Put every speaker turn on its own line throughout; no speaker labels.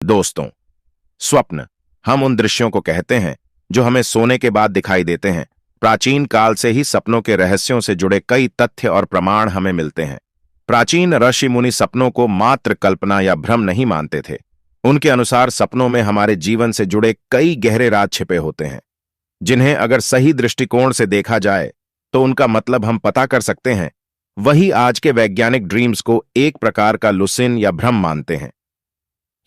दोस्तों, स्वप्न हम उन दृश्यों को कहते हैं जो हमें सोने के बाद दिखाई देते हैं। प्राचीन काल से ही सपनों के रहस्यों से जुड़े कई तथ्य और प्रमाण हमें मिलते हैं। प्राचीन ऋषि मुनि सपनों को मात्र कल्पना या भ्रम नहीं मानते थे। उनके अनुसार सपनों में हमारे जीवन से जुड़े कई गहरे राज छिपे होते हैं, जिन्हें अगर सही दृष्टिकोण से देखा जाए तो उनका मतलब हम पता कर सकते हैं। वही आज के वैज्ञानिक ड्रीम्स को एक प्रकार का लुसिन या भ्रम मानते हैं।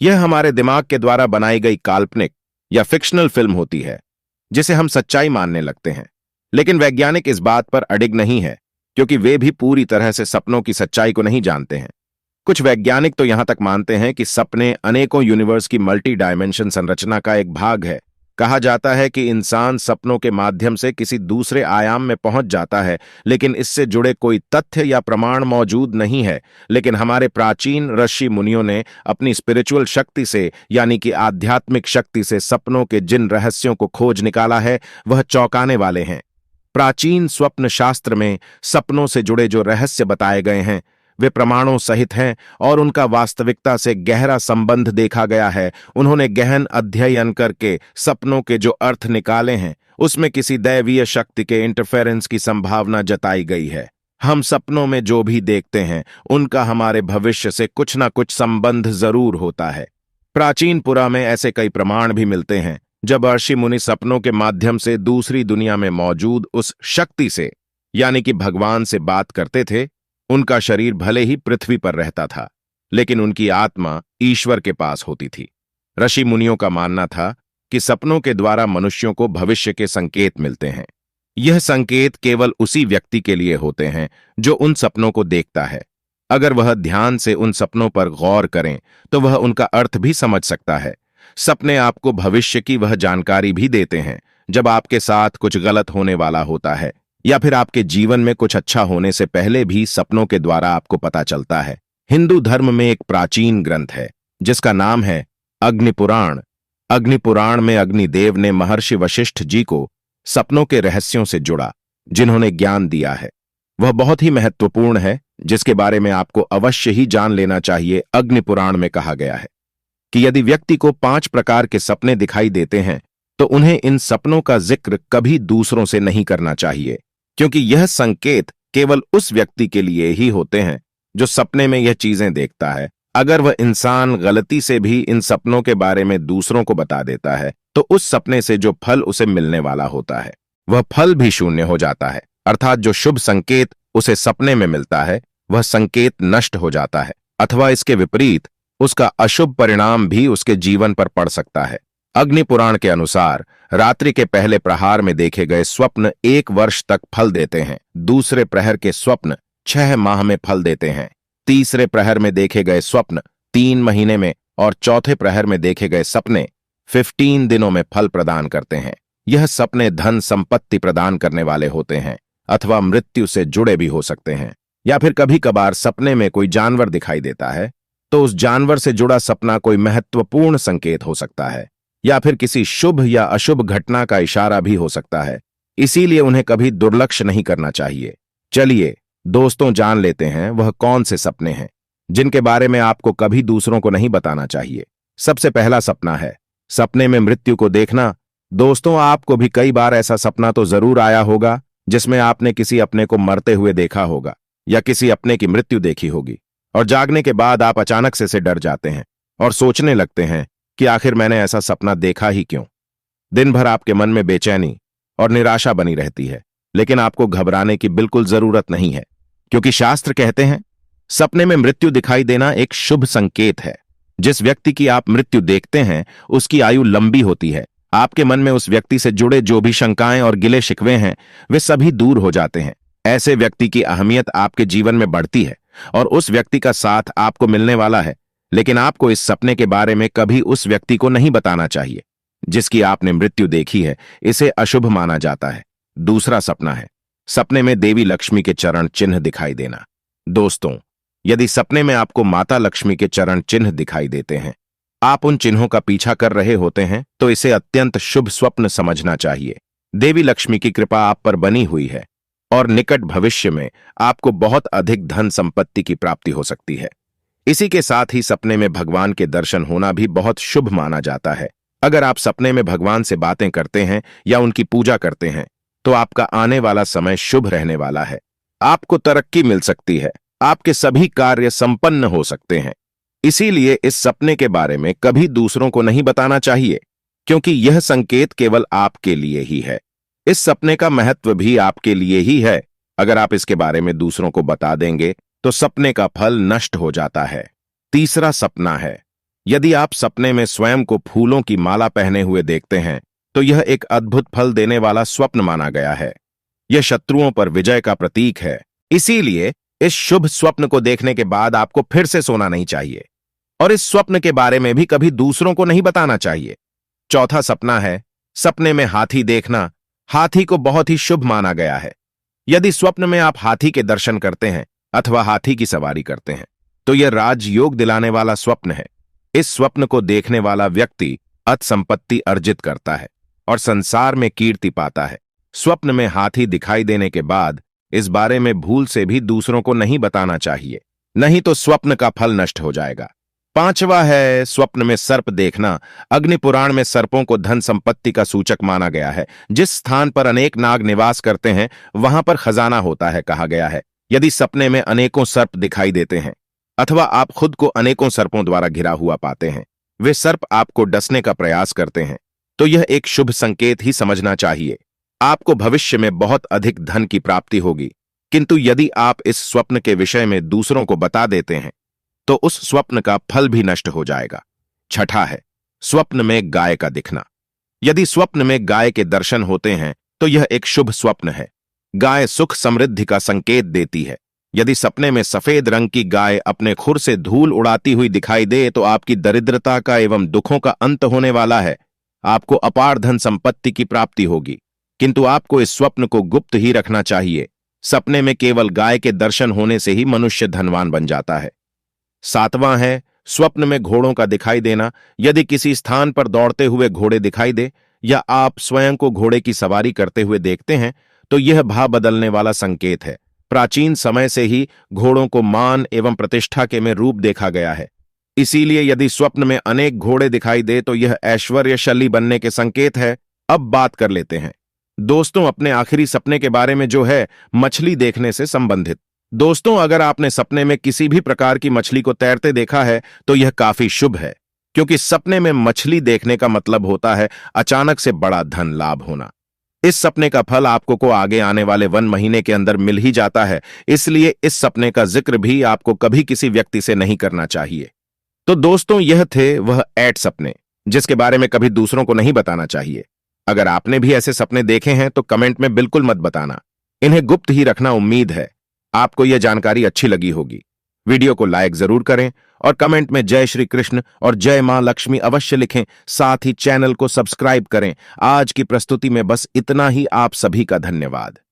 यह हमारे दिमाग के द्वारा बनाई गई काल्पनिक या फिक्शनल फिल्म होती है, जिसे हम सच्चाई मानने लगते हैं। लेकिन वैज्ञानिक इस बात पर अडिग नहीं है, क्योंकि वे भी पूरी तरह से सपनों की सच्चाई को नहीं जानते हैं। कुछ वैज्ञानिक तो यहां तक मानते हैं कि सपने अनेकों यूनिवर्स की मल्टी डायमेंशन संरचना का एक भाग है। कहा जाता है कि इंसान सपनों के माध्यम से किसी दूसरे आयाम में पहुंच जाता है, लेकिन इससे जुड़े कोई तथ्य या प्रमाण मौजूद नहीं है। लेकिन हमारे प्राचीन ऋषि मुनियों ने अपनी स्पिरिचुअल शक्ति से, यानी कि आध्यात्मिक शक्ति से, सपनों के जिन रहस्यों को खोज निकाला है वह चौंकाने वाले हैं। प्राचीन स्वप्न शास्त्र में सपनों से जुड़े जो रहस्य बताए गए हैं वे प्रमाणों सहित हैं और उनका वास्तविकता से गहरा संबंध देखा गया है। उन्होंने गहन अध्ययन करके सपनों के जो अर्थ निकाले हैं उसमें किसी दैवीय शक्ति के इंटरफेरेंस की संभावना जताई गई है। हम सपनों में जो भी देखते हैं उनका हमारे भविष्य से कुछ ना कुछ संबंध जरूर होता है। प्राचीन पुरा में ऐसे कई प्रमाण भी मिलते हैं जब ऋषि मुनि सपनों के माध्यम से दूसरी दुनिया में मौजूद उस शक्ति से, यानी कि भगवान से बात करते थे। उनका शरीर भले ही पृथ्वी पर रहता था, लेकिन उनकी आत्मा ईश्वर के पास होती थी। ऋषि मुनियों का मानना था कि सपनों के द्वारा मनुष्यों को भविष्य के संकेत मिलते हैं। यह संकेत केवल उसी व्यक्ति के लिए होते हैं जो उन सपनों को देखता है। अगर वह ध्यान से उन सपनों पर गौर करें तो वह उनका अर्थ भी समझ सकता है। सपने आपको भविष्य की वह जानकारी भी देते हैं जब आपके साथ कुछ गलत होने वाला होता है, या फिर आपके जीवन में कुछ अच्छा होने से पहले भी सपनों के द्वारा आपको पता चलता है। हिंदू धर्म में एक प्राचीन ग्रंथ है जिसका नाम है अग्निपुराण। अग्निपुराण में अग्निदेव ने महर्षि वशिष्ठ जी को सपनों के रहस्यों से जुड़ा जिन्होंने ज्ञान दिया है। वह बहुत ही महत्वपूर्ण है, जिसके बारे में आपको अवश्य ही जान लेना चाहिए। अग्निपुराण में कहा गया है कि यदि व्यक्ति को 5 प्रकार के सपने दिखाई देते हैं तो उन्हें इन सपनों का जिक्र कभी दूसरों से नहीं करना चाहिए, क्योंकि यह संकेत केवल उस व्यक्ति के लिए ही होते हैं जो सपने में यह चीजें देखता है। अगर वह इंसान गलती से भी इन सपनों के बारे में दूसरों को बता देता है तो उस सपने से जो फल उसे मिलने वाला होता है वह फल भी शून्य हो जाता है। अर्थात जो शुभ संकेत उसे सपने में मिलता है वह संकेत नष्ट हो जाता है, अथवा इसके विपरीत उसका अशुभ परिणाम भी उसके जीवन पर पड़ सकता है। अग्निपुराण के अनुसार रात्रि के पहले प्रहार में देखे गए स्वप्न 1 वर्ष तक फल देते हैं। दूसरे प्रहर के स्वप्न 6 माह में फल देते हैं। तीसरे प्रहर में देखे गए स्वप्न 3 महीने में और चौथे प्रहर में देखे गए सपने 15 दिनों में फल प्रदान करते हैं। यह सपने धन संपत्ति प्रदान करने वाले होते हैं, अथवा मृत्यु से जुड़े भी हो सकते हैं। या फिर कभी कभार सपने में कोई जानवर दिखाई देता है तो उस जानवर से जुड़ा सपना कोई महत्वपूर्ण संकेत हो सकता है, या फिर किसी शुभ या अशुभ घटना का इशारा भी हो सकता है। इसीलिए उन्हें कभी दुर्लक्ष्य नहीं करना चाहिए। चलिए दोस्तों, जान लेते हैं वह कौन से सपने हैं जिनके बारे में आपको कभी दूसरों को नहीं बताना चाहिए। सबसे पहला सपना है सपने में मृत्यु को देखना। दोस्तों, आपको भी कई बार ऐसा सपना तो जरूर आया होगा जिसमें आपने किसी अपने को मरते हुए देखा होगा या किसी अपने की मृत्यु देखी होगी, और जागने के बाद आप अचानक से डर जाते हैं और सोचने लगते हैं कि आखिर मैंने ऐसा सपना देखा ही क्यों। दिन भर आपके मन में बेचैनी और निराशा बनी रहती है, लेकिन आपको घबराने की बिल्कुल जरूरत नहीं है, क्योंकि शास्त्र कहते हैं सपने में मृत्यु दिखाई देना एक शुभ संकेत है। जिस व्यक्ति की आप मृत्यु देखते हैं उसकी आयु लंबी होती है। आपके मन में उस व्यक्ति से जुड़े जो भी शंकाएं और गिले शिकवे हैं वे सभी दूर हो जाते हैं। ऐसे व्यक्ति की अहमियत आपके जीवन में बढ़ती है और उस व्यक्ति का साथ आपको मिलने वाला है। लेकिन आपको इस सपने के बारे में कभी उस व्यक्ति को नहीं बताना चाहिए जिसकी आपने मृत्यु देखी है। इसे अशुभ माना जाता है। दूसरा सपना है सपने में देवी लक्ष्मी के चरण चिन्ह दिखाई देना। दोस्तों, यदि सपने में आपको माता लक्ष्मी के चरण चिन्ह दिखाई देते हैं, आप उन चिन्हों का पीछा कर रहे होते हैं, तो इसे अत्यंत शुभ स्वप्न समझना चाहिए। देवी लक्ष्मी की कृपा आप पर बनी हुई है और निकट भविष्य में आपको बहुत अधिक धन संपत्ति की प्राप्ति हो सकती है। इसी के साथ ही सपने में भगवान के दर्शन होना भी बहुत शुभ माना जाता है। अगर आप सपने में भगवान से बातें करते हैं या उनकी पूजा करते हैं तो आपका आने वाला समय शुभ रहने वाला है। आपको तरक्की मिल सकती है, आपके सभी कार्य संपन्न हो सकते हैं। इसीलिए इस सपने के बारे में कभी दूसरों को नहीं बताना चाहिए, क्योंकि यह संकेत केवल आपके लिए ही है। इस सपने का महत्व भी आपके लिए ही है। अगर आप इसके बारे में दूसरों को बता देंगे तो सपने का फल नष्ट हो जाता है। तीसरा सपना है, यदि आप सपने में स्वयं को फूलों की माला पहने हुए देखते हैं तो यह एक अद्भुत फल देने वाला स्वप्न माना गया है। यह शत्रुओं पर विजय का प्रतीक है। इसीलिए इस शुभ स्वप्न को देखने के बाद आपको फिर से सोना नहीं चाहिए और इस स्वप्न के बारे में भी कभी दूसरों को नहीं बताना चाहिए। चौथा सपना है, सपने में हाथी देखना। हाथी को बहुत ही शुभ माना गया है। यदि स्वप्न में आप हाथी के दर्शन करते हैं अथवा हाथी की सवारी करते हैं तो यह राजयोग दिलाने वाला स्वप्न है। इस स्वप्न को देखने वाला व्यक्ति अत संपत्ति अर्जित करता है और संसार में कीर्ति पाता है। स्वप्न में हाथी दिखाई देने के बाद इस बारे में भूल से भी दूसरों को नहीं बताना चाहिए, नहीं तो स्वप्न का फल नष्ट हो जाएगा। पांचवा है, स्वप्न में सर्प देखना। अग्नि पुराण में सर्पों को धन संपत्ति का सूचक माना गया है। जिस स्थान पर अनेक नाग निवास करते हैं वहां पर खजाना होता है, कहा गया है। यदि सपने में अनेकों सर्प दिखाई देते हैं अथवा आप खुद को अनेकों सर्पों द्वारा घिरा हुआ पाते हैं, वे सर्प आपको डसने का प्रयास करते हैं, तो यह एक शुभ संकेत ही समझना चाहिए। आपको भविष्य में बहुत अधिक धन की प्राप्ति होगी। किंतु यदि आप इस स्वप्न के विषय में दूसरों को बता देते हैं तो उस स्वप्न का फल भी नष्ट हो जाएगा। छठा है, स्वप्न में गाय का दिखना। यदि स्वप्न में गाय के दर्शन होते हैं तो यह एक शुभ स्वप्न है। गाय सुख समृद्धि का संकेत देती है। यदि सपने में सफेद रंग की गाय अपने खुर से धूल उड़ाती हुई दिखाई दे तो आपकी दरिद्रता का एवं दुखों का अंत होने वाला है। आपको अपार धन संपत्ति की प्राप्ति होगी, किंतु आपको इस स्वप्न को गुप्त ही रखना चाहिए। सपने में केवल गाय के दर्शन होने से ही मनुष्य धनवान बन जाता है। सातवां है, स्वप्न में घोड़ों का दिखाई देना। यदि किसी स्थान पर दौड़ते हुए घोड़े दिखाई दे या आप स्वयं को घोड़े की सवारी करते हुए देखते हैं तो यह भाव बदलने वाला संकेत है। प्राचीन समय से ही घोड़ों को मान एवं प्रतिष्ठा के में रूप देखा गया है। इसीलिए यदि स्वप्न में अनेक घोड़े दिखाई दे तो यह ऐश्वर्यशाली बनने के संकेत है। अब बात कर लेते हैं दोस्तों अपने आखिरी सपने के बारे में, जो है मछली देखने से संबंधित। दोस्तों, अगर आपने सपने में किसी भी प्रकार की मछली को तैरते देखा है तो यह काफी शुभ है, क्योंकि सपने में मछली देखने का मतलब होता है अचानक से बड़ा धन लाभ होना। इस सपने का फल आपको को आगे आने वाले 1 महीने के अंदर मिल ही जाता है। इसलिए इस सपने का जिक्र भी आपको कभी किसी व्यक्ति से नहीं करना चाहिए। तो दोस्तों, यह थे वह 8 सपने जिसके बारे में कभी दूसरों को नहीं बताना चाहिए। अगर आपने भी ऐसे सपने देखे हैं तो कमेंट में बिल्कुल मत बताना, इन्हें गुप्त ही रखना। उम्मीद है आपको यह जानकारी अच्छी लगी होगी। वीडियो को लाइक जरूर करें और कमेंट में जय श्री कृष्ण और जय मां लक्ष्मी अवश्य लिखें। साथ ही चैनल को सब्सक्राइब करें। आज की प्रस्तुति में बस इतना ही। आप सभी का धन्यवाद।